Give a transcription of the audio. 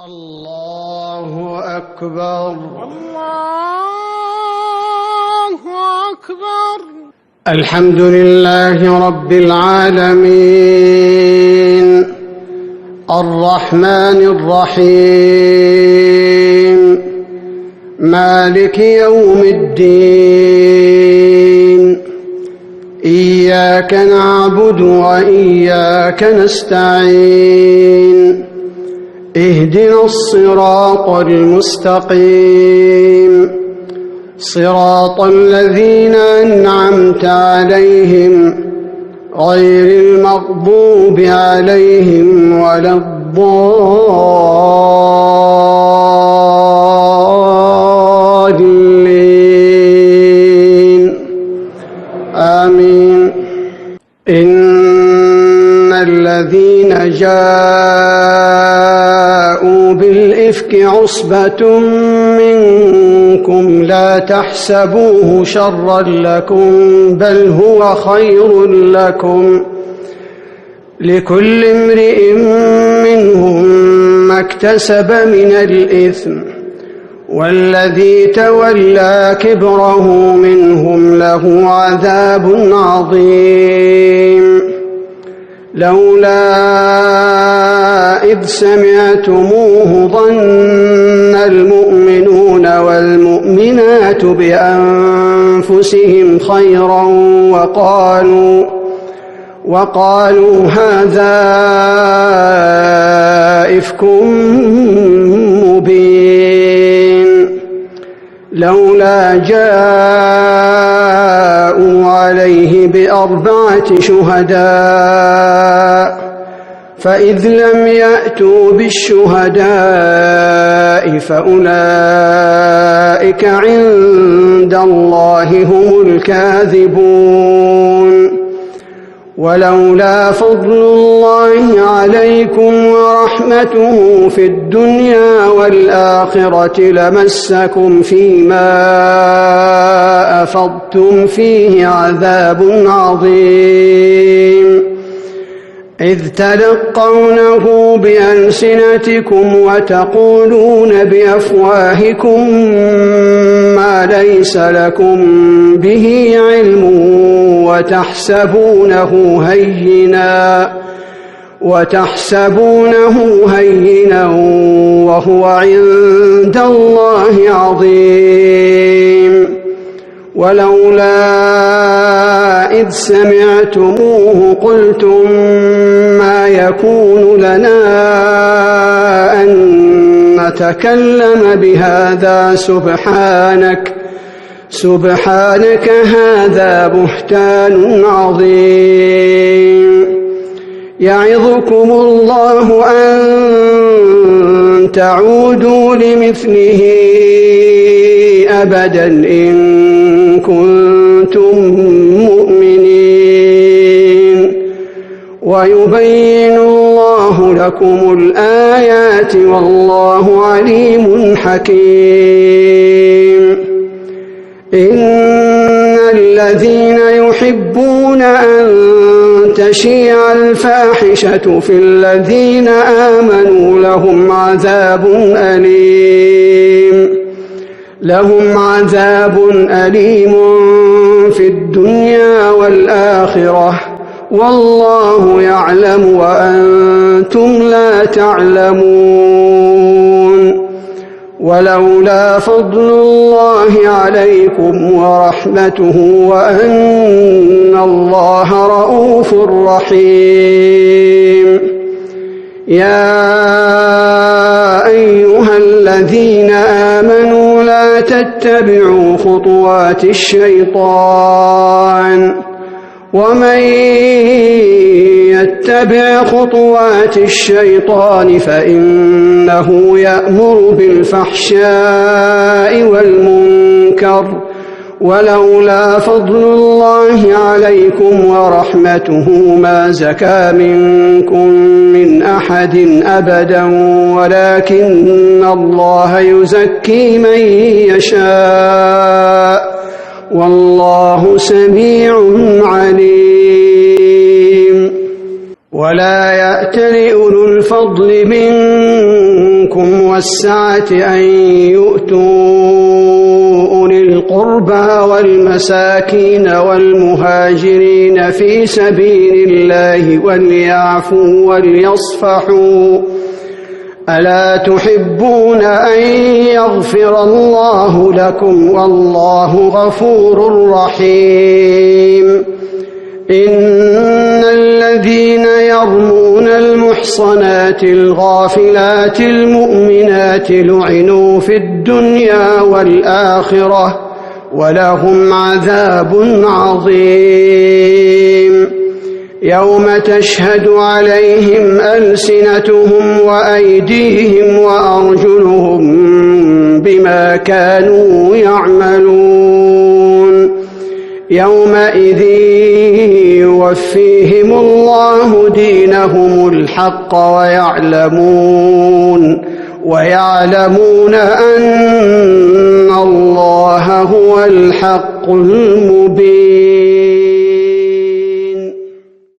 الله أكبر. الله أكبر. الحمد لله رب العالمين الرحمن الرحيم مالك يوم الدين إياك نعبد وإياك نستعين اهدنا الصراط المستقيم صراط الذين أنعمت عليهم غير المغضوب عليهم ولا الضالين آمين. إن الذين جاءوا بالإفك عصبة منكم لا تحسبوه شرا لكم بل هو خير لكم لكل امرئ منهم ما اكتسب من الإثم والذي تولى كبره منهم له عذاب عظيم. لولا إذ سمعتموه ظن المؤمنون والمؤمنات بأنفسهم خيرا وقالوا هذا إفك مبين. لولا جاءوا عليه بأربعة شهداء فإذ لم يأتوا بالشهداء فأولئك عند الله هم الكاذبون. ولولا فضل الله عليكم ورحمته في الدنيا والآخرة لمسكم فيما أفضتم فيه عذاب عظيم. إذ تلقونه بألسنتكم وتقولون بأفواهكم ما ليس لكم به علم وتحسبونه هينا وهو عند الله عظيم. ولولا إذ سمعتموه قلتم ما يكون لنا أن نتكلم بهذا سبحانك هذا بهتان عظيم. يعظكم الله أن تعودوا لمثله أبدا إن كنتم مؤمنين. ويبين الله لكم الآيات والله عليم حكيم. إن الذين يحبون أن تشيع الفاحشة في الذين آمنوا لهم عذاب أليم في الدنيا والآخرة والله يعلم وأنتم لا تعلمون. ولولا فضل الله عليكم ورحمته وأن الله رؤوف رحيم. يا أيها الذين آمنوا لا تتبعوا خطوات الشيطان ومن يتبع خطوات الشيطان فإنه يأمر بالفحشاء والمنكر. ولولا فضل الله عليكم ورحمته ما زكى منكم من أحد أبدا ولكن الله يزكي من يشاء والله سميع عليم. ولا يأتل أولو الفضل منكم منكم والسعة أن يؤتوا أولي القربى والمساكين والمهاجرين في سبيل الله وليعفوا وليصفحوا ألا تحبون أن يغفر الله لكم والله غفور رحيم إن الذين يرمون المحصنات الغافلات المؤمنات لعنوا في الدنيا والآخرة ولهم عذاب عظيم يوم تشهد عليهم ألسنتهم وأيديهم وأرجلهم بما كانوا يعملون يومئذ يوفيهم الله دينهم الحق ويعلمون أن الله هو الحق المبين